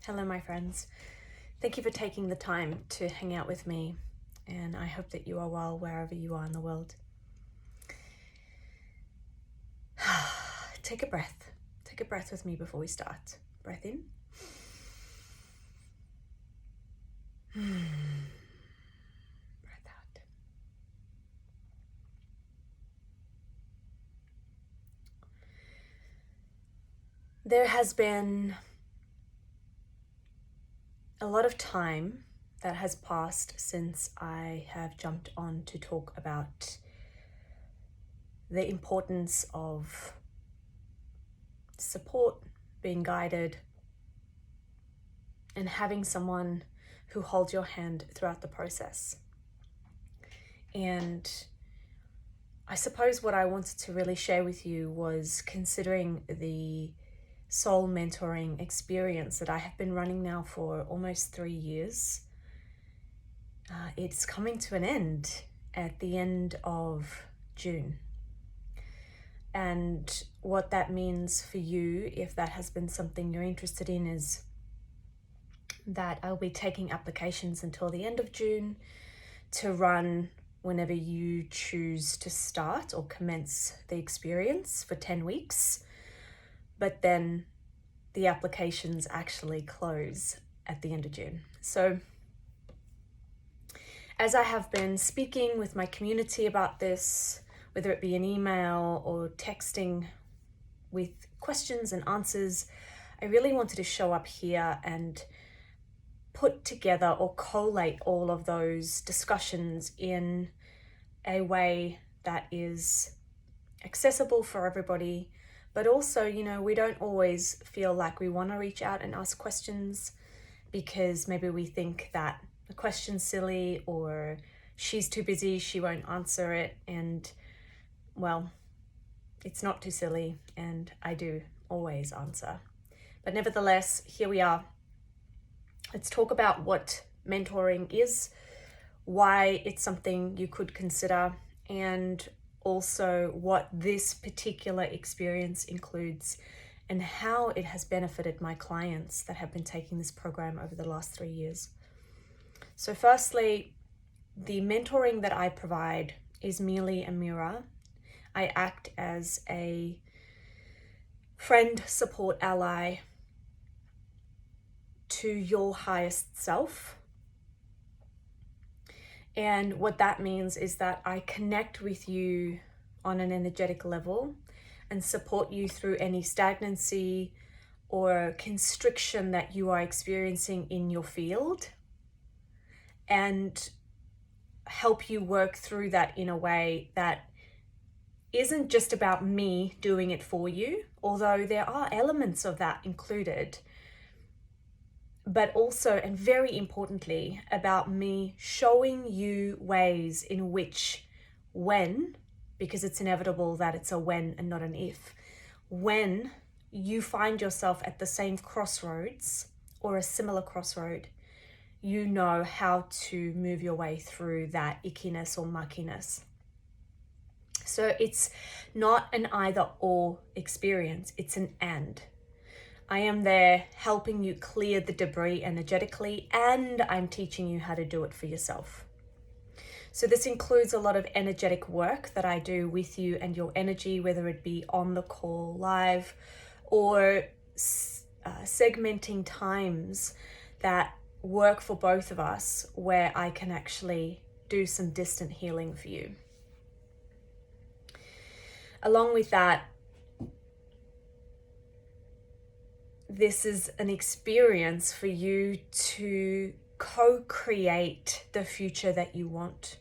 Hello, my friends. Thank you for taking the time to hang out with me, and I hope that you are well wherever you are in the world. Take a breath. Take a breath with me before we start. Breath in. Breath out. There has been a lot of time that has passed since I have jumped on to talk about the importance of support, being guided, and having someone who holds your hand throughout the process. And I suppose what I wanted to really share with you was considering the soul mentoring experience that I have been running now for almost 3 years. It's coming to an end at the end of June. And what that means for you, if that has been something you're interested in, is that I'll be taking applications until the end of June to run whenever you choose to start or commence the experience for 10 weeks. But then the applications actually close at the end of June. So as I have been speaking with my community about this, whether it be an email or texting with questions and answers, I really wanted to show up here and put together or collate all of those discussions in a way that is accessible for everybody, but also, we don't always feel like we want to reach out and ask questions because maybe we think that the question's silly or she's too busy, she won't answer it. And well, it's not too silly, and I do always answer. But nevertheless, here we are. Let's talk about what mentoring is, why it's something you could consider, and also what this particular experience includes and how it has benefited my clients that have been taking this program over the last 3 years. So firstly, the mentoring that I provide is merely a mirror. I act as a friend, support, ally to your highest self. And what that means is that I connect with you on an energetic level and support you through any stagnancy or constriction that you are experiencing in your field, and help you work through that in a way that isn't just about me doing it for you, although there are elements of that included, but also, and very importantly, about me showing you ways in which, because it's inevitable that it's a when and not an if, when you find yourself at the same crossroads or a similar crossroad, you know how to move your way through that ickiness or muckiness. So it's not an either or experience, it's an and. I am there helping you clear the debris energetically, and I'm teaching you how to do it for yourself. So this includes a lot of energetic work that I do with you and your energy, whether it be on the call live or segmenting times that work for both of us, where I can actually do some distant healing for you. Along with that, this is an experience for you to co-create the future that you want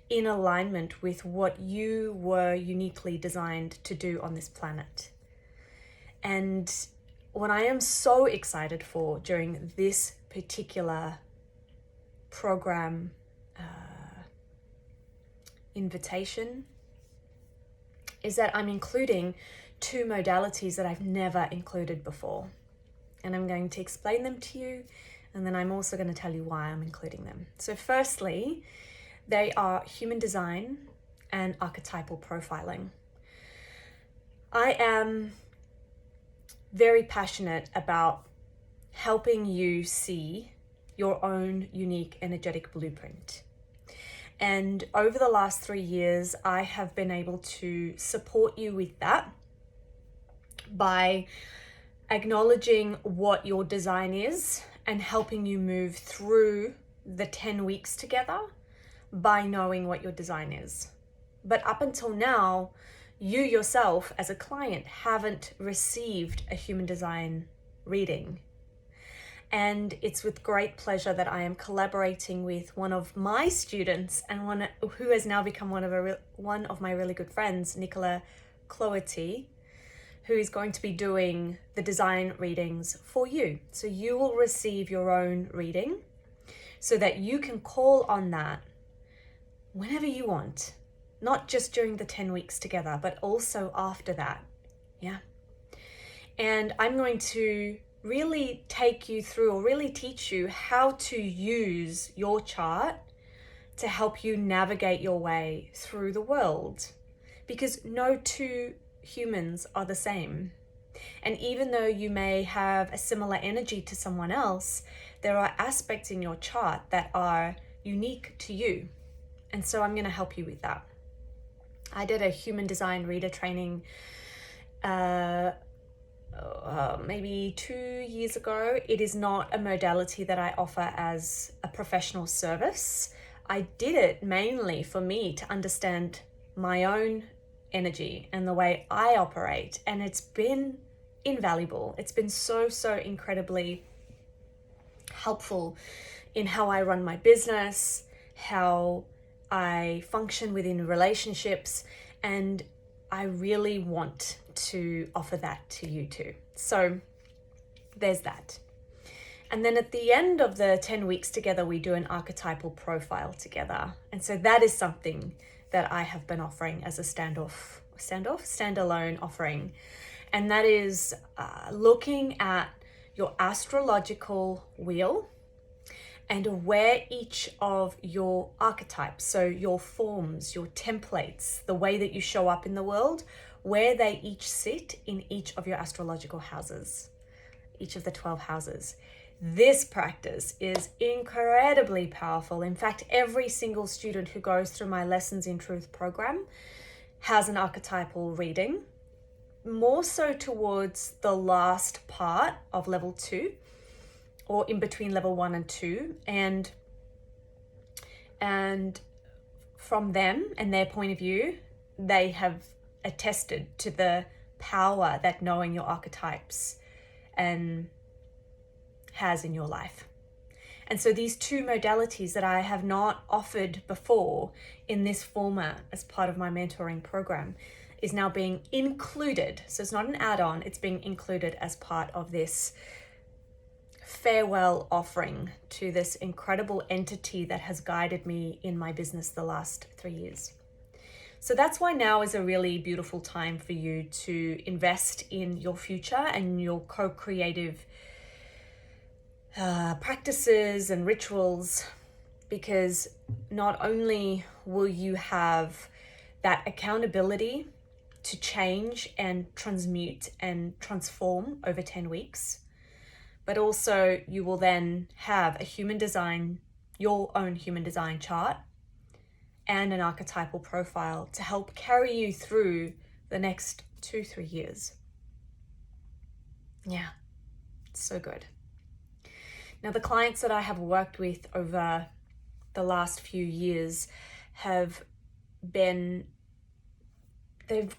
in alignment with what you were uniquely designed to do on this planet. And what I am so excited for during this particular program invitation is that I'm including 2 modalities that I've never included before. And I'm going to explain them to you, and then I'm also going to tell you why I'm including them. So firstly, they are human design and archetypal profiling. I am very passionate about helping you see your own unique energetic blueprint. And over the last 3 years, I have been able to support you with that by acknowledging what your design is and helping you move through the 10 weeks together by knowing what your design is. But up until now, you yourself as a client haven't received a human design reading. And it's with great pleasure that I am collaborating with one of my students and one who has now become one of my really good friends, Nicola Cloherty, who is going to be doing the design readings for you. So you will receive your own reading so that you can call on that whenever you want, not just during the 10 weeks together, but also after that. Yeah. And I'm going to really take you through or really teach you how to use your chart to help you navigate your way through the world, because no two humans are the same. And even though you may have a similar energy to someone else, there are aspects in your chart that are unique to you. And so I'm going to help you with that. I did a human design reader training maybe 2 years ago. It is not a modality that I offer as a professional service. I did it mainly for me to understand my own energy and the way I operate, and it's been invaluable. It's been so incredibly helpful in how I run my business, how I function within relationships, and I really want to offer that to you too. So there's that. And then at the end of the 10 weeks together, we do an archetypal profile together. And so that is something that I have been offering as a standalone offering. And that is looking at your astrological wheel and where each of your archetypes, so your forms, your templates, the way that you show up in the world, where they each sit in each of your astrological houses, each of the 12 houses. This practice is incredibly powerful. In fact, every single student who goes through my Lessons in Truth program has an archetypal reading, more so towards the last part of level 2 or in between level 1 and 2. And from them and their point of view, they have attested to the power that knowing your archetypes has in your life. And so these two modalities that I have not offered before in this format as part of my mentoring program is now being included. So it's not an add-on, it's being included as part of this farewell offering to this incredible entity that has guided me in my business the last 3 years. So that's why now is a really beautiful time for you to invest in your future and your co-creative practices and rituals, because not only will you have that accountability to change and transmute and transform over 10 weeks, but also you will then have a human design, your own human design chart, and an archetypal profile to help carry you through the next 2-3 years. Yeah, it's so good. Now, the clients that I have worked with over the last few years they're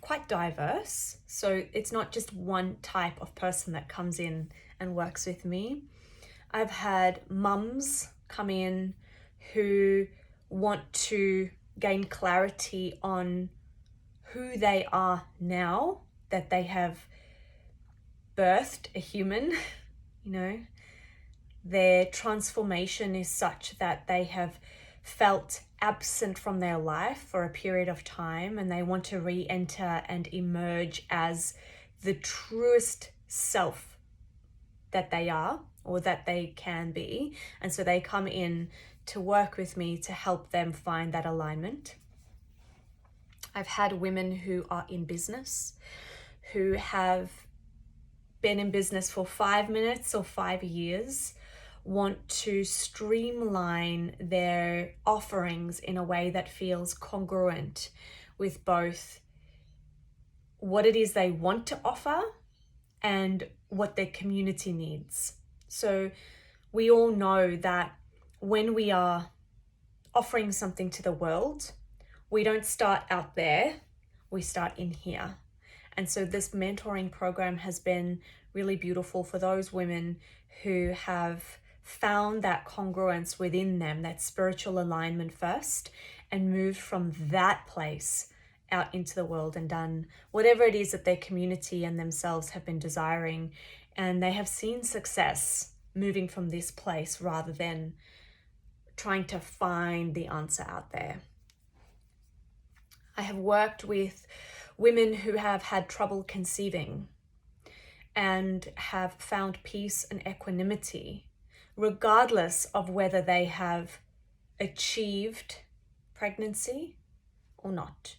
quite diverse. So it's not just one type of person that comes in and works with me. I've had mums come in who want to gain clarity on who they are now that they have birthed a human. Their transformation is such that they have felt absent from their life for a period of time, and they want to re-enter and emerge as the truest self that they are or that they can be. And so they come in to work with me to help them find that alignment. I've had women who are in business who have been in business for 5 minutes or 5 years want to streamline their offerings in a way that feels congruent with both what it is they want to offer and what their community needs. So we all know that when we are offering something to the world, we don't start out there, we start in here. And so this mentoring program has been really beautiful for those women who have found that congruence within them, that spiritual alignment first, and moved from that place out into the world and done whatever it is that their community and themselves have been desiring. And they have seen success moving from this place rather than trying to find the answer out there. I have worked with women who have had trouble conceiving and have found peace and equanimity, regardless of whether they have achieved pregnancy or not.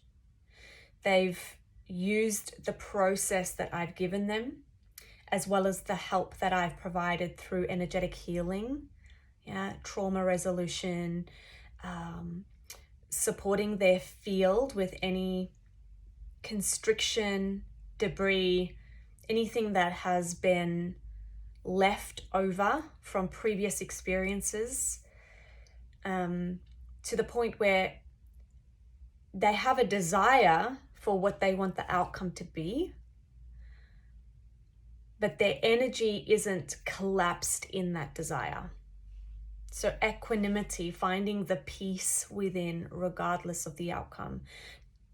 They've used the process that I've given them, as well as the help that I've provided through energetic healing, trauma resolution, supporting their field with any constriction, debris, anything that has been left over from previous experiences, to the point where they have a desire for what they want the outcome to be, but their energy isn't collapsed in that desire. So equanimity, finding the peace within regardless of the outcome.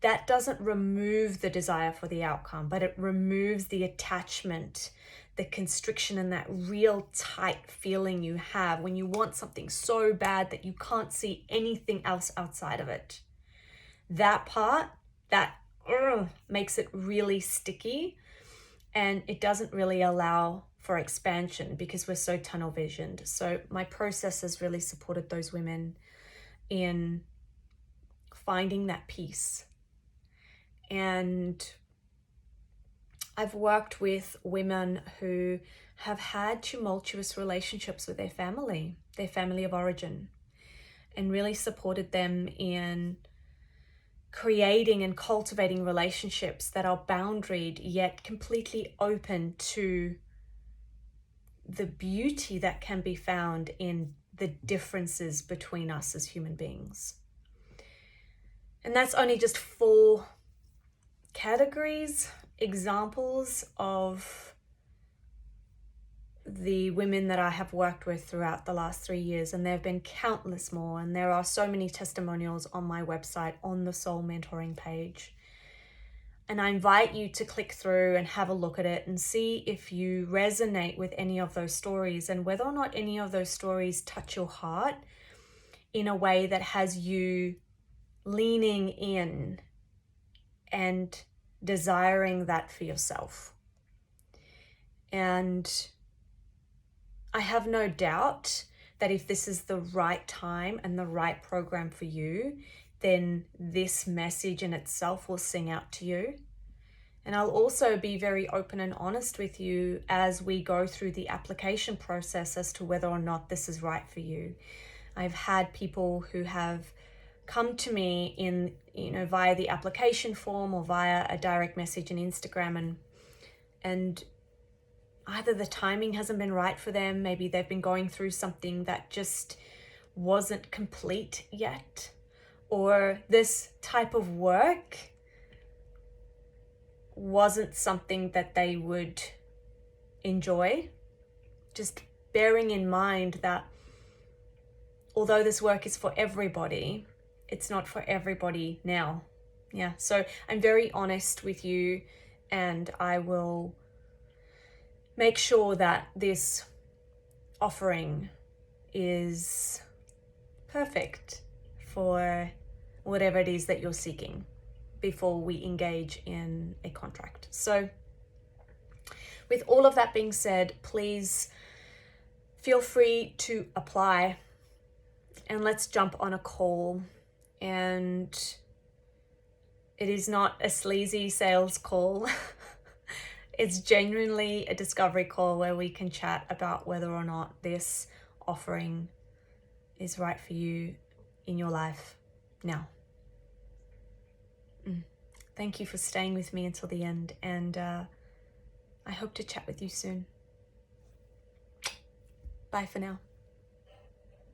That doesn't remove the desire for the outcome, but it removes the attachment, the constriction, and that real tight feeling you have when you want something so bad that you can't see anything else outside of it. That part, that makes it really sticky, and it doesn't really allow for expansion because we're so tunnel visioned. So my process has really supported those women in finding that peace. And I've worked with women who have had tumultuous relationships with their family of origin, and really supported them in creating and cultivating relationships that are boundaried yet completely open to the beauty that can be found in the differences between us as human beings. And that's only just 4 categories, examples of the women that I have worked with throughout the last 3 years, and there have been countless more, and there are so many testimonials on my website on the Soul Mentoring page. And I invite you to click through and have a look at it and see if you resonate with any of those stories, and whether or not any of those stories touch your heart in a way that has you leaning in and desiring that for yourself. And I have no doubt that if this is the right time and the right program for you, then this message in itself will sing out to you. And I'll also be very open and honest with you as we go through the application process as to whether or not this is right for you. I've had people who have come to me in, via the application form or via a direct message on Instagram, and either the timing hasn't been right for them, maybe they've been going through something that just wasn't complete yet, or this type of work wasn't something that they would enjoy. Just bearing in mind that although this work is for everybody, it's not for everybody now. So I'm very honest with you, and I will make sure that this offering is perfect for whatever it is that you're seeking before we engage in a contract. So with all of that being said, please feel free to apply, and let's jump on a call. And it is not a sleazy sales call. It's genuinely a discovery call where we can chat about whether or not this offering is right for you in your life now. Thank you for staying with me until the end, and I hope to chat with you soon. Bye for now.